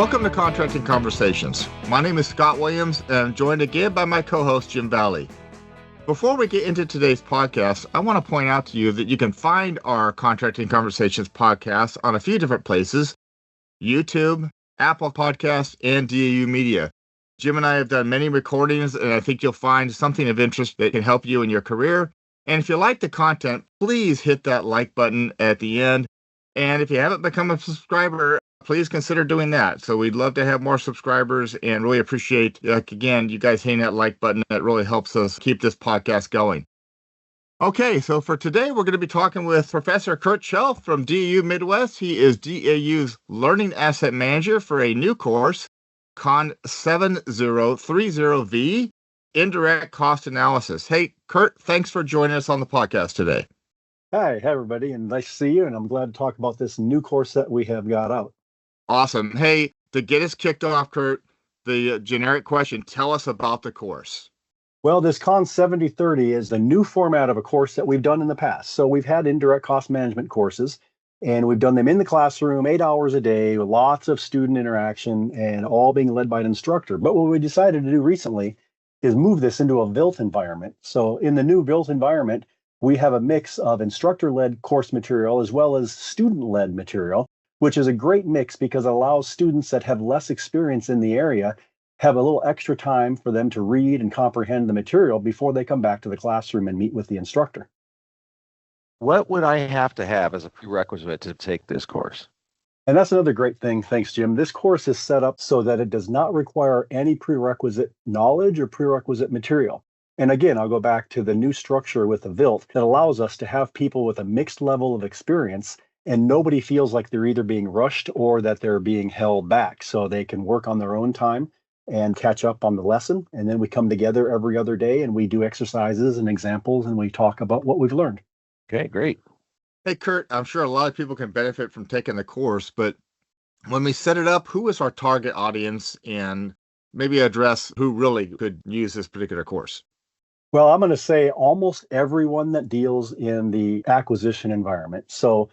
Welcome to Contracting Conversations. My name is Scott Williams, and I'm joined again by my co-host, Jim Valley. Before we get into today's podcast, I want to point out to you that you can find our Contracting Conversations podcast on a few different places: YouTube, Apple Podcasts, and DAU Media. Jim and I have done many recordings, and I think you'll find something of interest that can help you in your career. And if you like the content, please hit that like button at the end. And if you haven't become a subscriber, please consider doing that. So we'd love to have more subscribers and really appreciate, again, you guys hitting that like button. That really helps us keep this podcast going. Okay, so for today, we're going to be talking with Professor Kurt Chelf from DAU Midwest. He is DAU's Learning Asset Manager for a new course, Con 7030V, Indirect Cost Analysis. Hey, Kurt, thanks for joining us on the podcast today. Hi, everybody, and nice to see you, and I'm glad to talk about this new course that we have got out. Awesome. Hey, to get us kicked off, Kurt, the generic question, tell us about the course. Well, this Con 7030 is the new format of a course that we've done in the past. So we've had indirect cost management courses, and we've done them in the classroom, 8 hours a day, with lots of student interaction, and all being led by an instructor. But what we decided to do recently is move this into a built environment. So in the new built environment, we have a mix of instructor-led course material as well as student-led material, which is a great mix because it allows students that have less experience in the area have a little extra time for them to read and comprehend the material before they come back to the classroom and meet with the instructor. What would I have to have as a prerequisite to take this course? And that's another great thing. Thanks, Jim. This course is set up so that it does not require any prerequisite knowledge or prerequisite material. And again, I'll go back to the new structure with the VILT that allows us to have people with a mixed level of experience, and nobody feels like they're either being rushed or that they're being held back. So they can work on their own time and catch up on the lesson. And then we come together every other day and we do exercises and examples and we talk about what we've learned. Okay, great. Hey, Kurt, I'm sure a lot of people can benefit from taking the course, but when we set it up, who is our target audience, and maybe address who really could use this particular course? Well, I'm going to say almost everyone that deals in the acquisition environment. So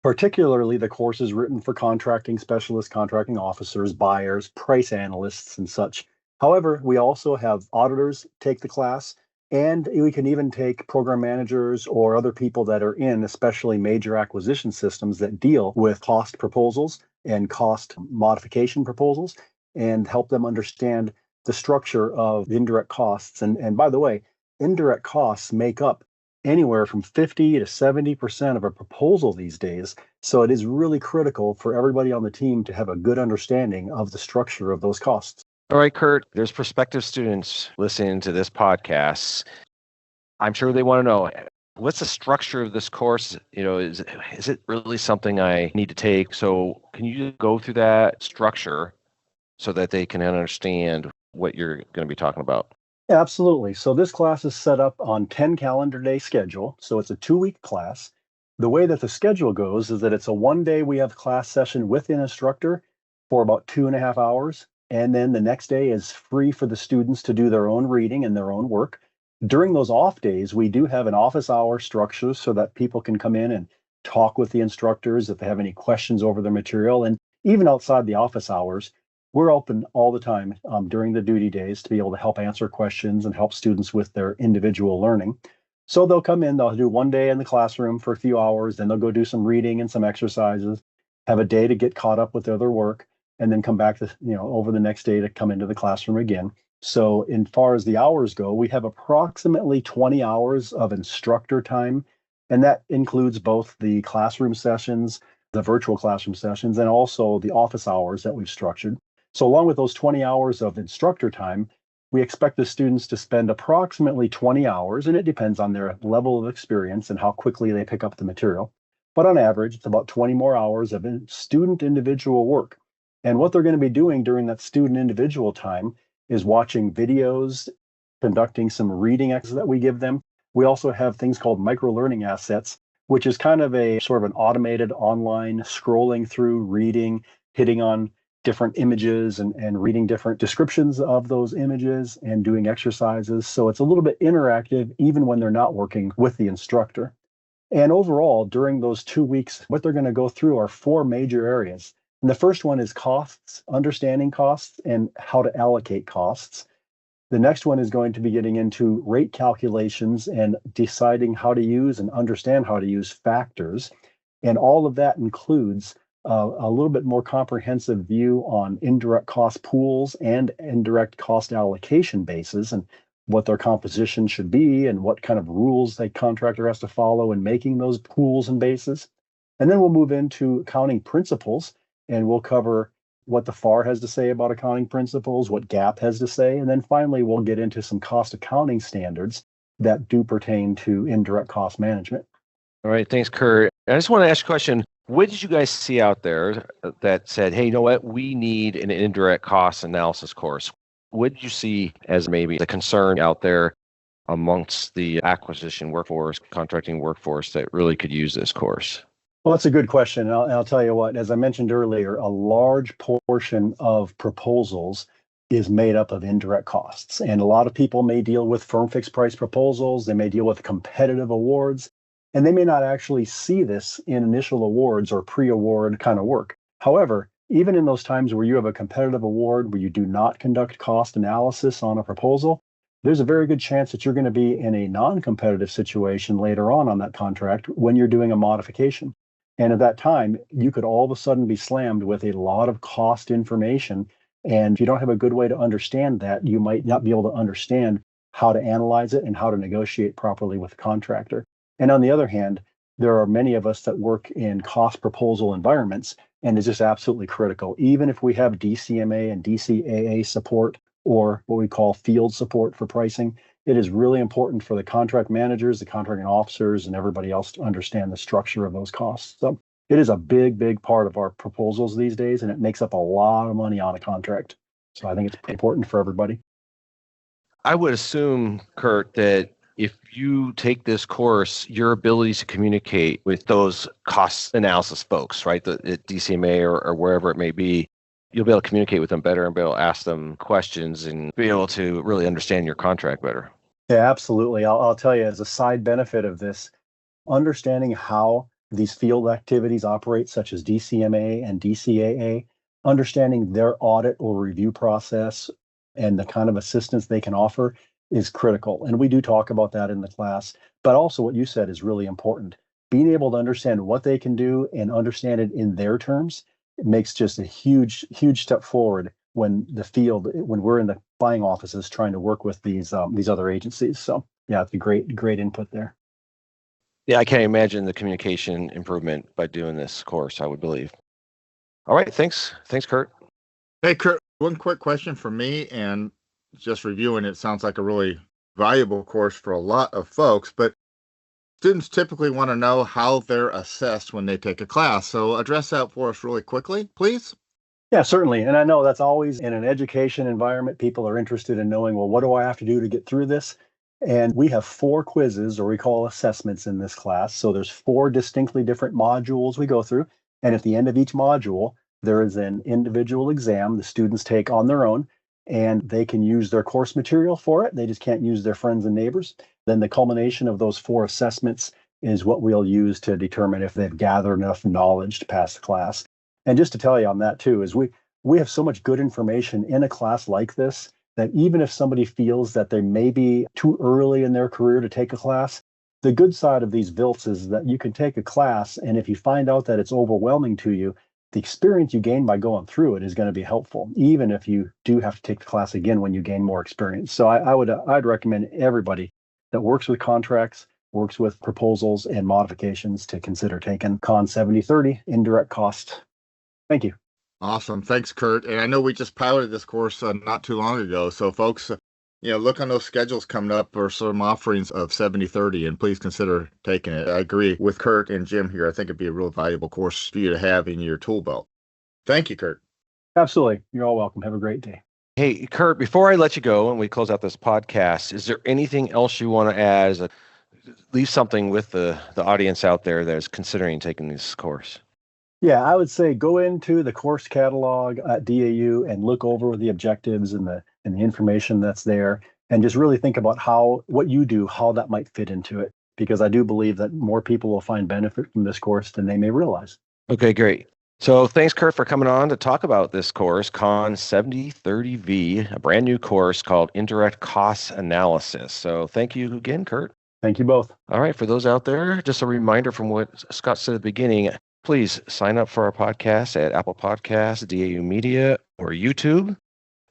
particularly the course is written for contracting specialists, contracting officers, buyers, price analysts, and such. However, we also have auditors take the class, and we can even take program managers or other people that are in especially major acquisition systems that deal with cost proposals and cost modification proposals and help them understand the structure of indirect costs. And by the way, indirect costs make up anywhere from 50 to 70% of a proposal these days. So it is really critical for everybody on the team to have a good understanding of the structure of those costs. All right, Kurt, there's prospective students listening to this podcast. I'm sure they want to know, what's the structure of this course? Is it really something I need to take? So can you go through that structure so that they can understand what you're going to be talking about? Absolutely. So this class is set up on 10 calendar day schedule. So it's a 2-week class. The way that the schedule goes is that it's a 1-day we have class session with an instructor for about 2.5 hours. And then the next day is free for the students to do their own reading and their own work. During those off days, we do have an office hour structure so that people can come in and talk with the instructors if they have any questions over their material. And even outside the office hours, we're open all the time during the duty days to be able to help answer questions and help students with their individual learning. So they'll come in, they'll do 1 day in the classroom for a few hours, then they'll go do some reading and some exercises, have a day to get caught up with their work, and then come back to, over the next day to come into the classroom again. So in far as the hours go, we have approximately 20 hours of instructor time, and that includes both the classroom sessions, the virtual classroom sessions, and also the office hours that we've structured. So along with those 20 hours of instructor time, we expect the students to spend approximately 20 hours, and it depends on their level of experience and how quickly they pick up the material. But on average, it's about 20 more hours of student individual work. And what they're going to be doing during that student individual time is watching videos, conducting some reading exercises that we give them. We also have things called micro-learning assets, which is kind of a sort of an automated online scrolling through, reading, hitting on different images and reading different descriptions of those images and doing exercises. So it's a little bit interactive even when they're not working with the instructor. And overall, during those 2 weeks, what they're going to go through are 4 major areas. And the first one is costs, understanding costs and how to allocate costs. The next one is going to be getting into rate calculations and deciding how to use and understand how to use factors. And all of that includes a little bit more comprehensive view on indirect cost pools and indirect cost allocation bases and what their composition should be and what kind of rules a contractor has to follow in making those pools and bases. And then we'll move into accounting principles and we'll cover what the FAR has to say about accounting principles, what GAAP has to say, and then finally we'll get into some cost accounting standards that do pertain to indirect cost management. All right, thanks, Kurt. I just want to ask a question. What did you guys see out there that said, hey, you know what, we need an indirect cost analysis course? What did you see as maybe the concern out there amongst the acquisition workforce, contracting workforce that really could use this course? Well, that's a good question. And I'll tell you what, as I mentioned earlier, a large portion of proposals is made up of indirect costs. And a lot of people may deal with firm fixed price proposals. They may deal with competitive awards, and they may not actually see this in initial awards or pre-award kind of work. However, even in those times where you have a competitive award where you do not conduct cost analysis on a proposal, there's a very good chance that you're going to be in a non-competitive situation later on that contract when you're doing a modification. And at that time, you could all of a sudden be slammed with a lot of cost information. And if you don't have a good way to understand that, you might not be able to understand how to analyze it and how to negotiate properly with the contractor. And on the other hand, there are many of us that work in cost proposal environments, and it's just absolutely critical. Even if we have DCMA and DCAA support, or what we call field support for pricing, it is really important for the contract managers, the contracting officers, and everybody else to understand the structure of those costs. So it is a big, big part of our proposals these days, and it makes up a lot of money on a contract. So I think it's important for everybody. I would assume, Kurt, that if you take this course, your ability to communicate with those cost analysis folks, right, at DCMA or wherever it may be, you'll be able to communicate with them better and be able to ask them questions and be able to really understand your contract better. Yeah, absolutely. I'll tell you, as a side benefit of this, understanding how these field activities operate, such as DCMA and DCAA, understanding their audit or review process and the kind of assistance they can offer is critical. And we do talk about that in the class. But also what you said is really important. Being able to understand what they can do and understand it in their terms, it makes just a huge, huge step forward when we're in the buying offices trying to work with these other agencies. So yeah, it's a great input there. Yeah, I can't imagine the communication improvement by doing this course, I would believe. All right, thanks, Kurt. Hey, Kurt, one quick question for me, and just reviewing it sounds like a really valuable course for a lot of folks, but students typically want to know how they're assessed when they take a class. So address that for us really quickly, please. Yeah, certainly. And I know that's always in an education environment. People are interested in knowing, well, what do I have to do to get through this? And we have 4 quizzes, or we call assessments, in this class. So there's 4 distinctly different modules we go through. And at the end of each module, there is an individual exam the students take on their own, and they can use their course material for it. They just can't use their friends and neighbors. Then the culmination of those 4 assessments is what we'll use to determine if they've gathered enough knowledge to pass the class. And just to tell you on that too, is we have so much good information in a class like this that even if somebody feels that they may be too early in their career to take a class, the good side of these VILTs is that you can take a class, and if you find out that it's overwhelming to you, the experience you gain by going through it is going to be helpful, even if you do have to take the class again when you gain more experience. So I'd recommend everybody that works with contracts, works with proposals and modifications to consider taking Con 7030 Indirect Cost. Thank you. Awesome. Thanks, Kurt. And I know we just piloted this course not too long ago. So folks, look on those schedules coming up for some offerings of 7030, and please consider taking it. I agree with Kurt and Jim here. I think it'd be a real valuable course for you to have in your tool belt. Thank you, Kurt. Absolutely. You're all welcome. Have a great day. Hey, Kurt, before I let you go and we close out this podcast, is there anything else you want to add? Leave something with the audience out there that is considering taking this course. Yeah, I would say go into the course catalog at DAU and look over the objectives and the information that's there, and just really think about what you do, how that might fit into it, because I do believe that more people will find benefit from this course than they may realize. Okay, great. So thanks, Kurt, for coming on to talk about this course, Con 7030V, a brand new course called Indirect Cost Analysis. So thank you again, Kurt. Thank you both. All right, for those out there, just a reminder from what Scott said at the beginning, please sign up for our podcast at Apple Podcasts, DAU Media, or YouTube,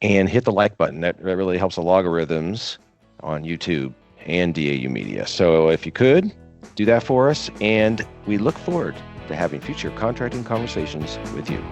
and hit the like button. That really helps the logarithms on YouTube and DAU Media. So if you could, do that for us, and we look forward to having future contracting conversations with you.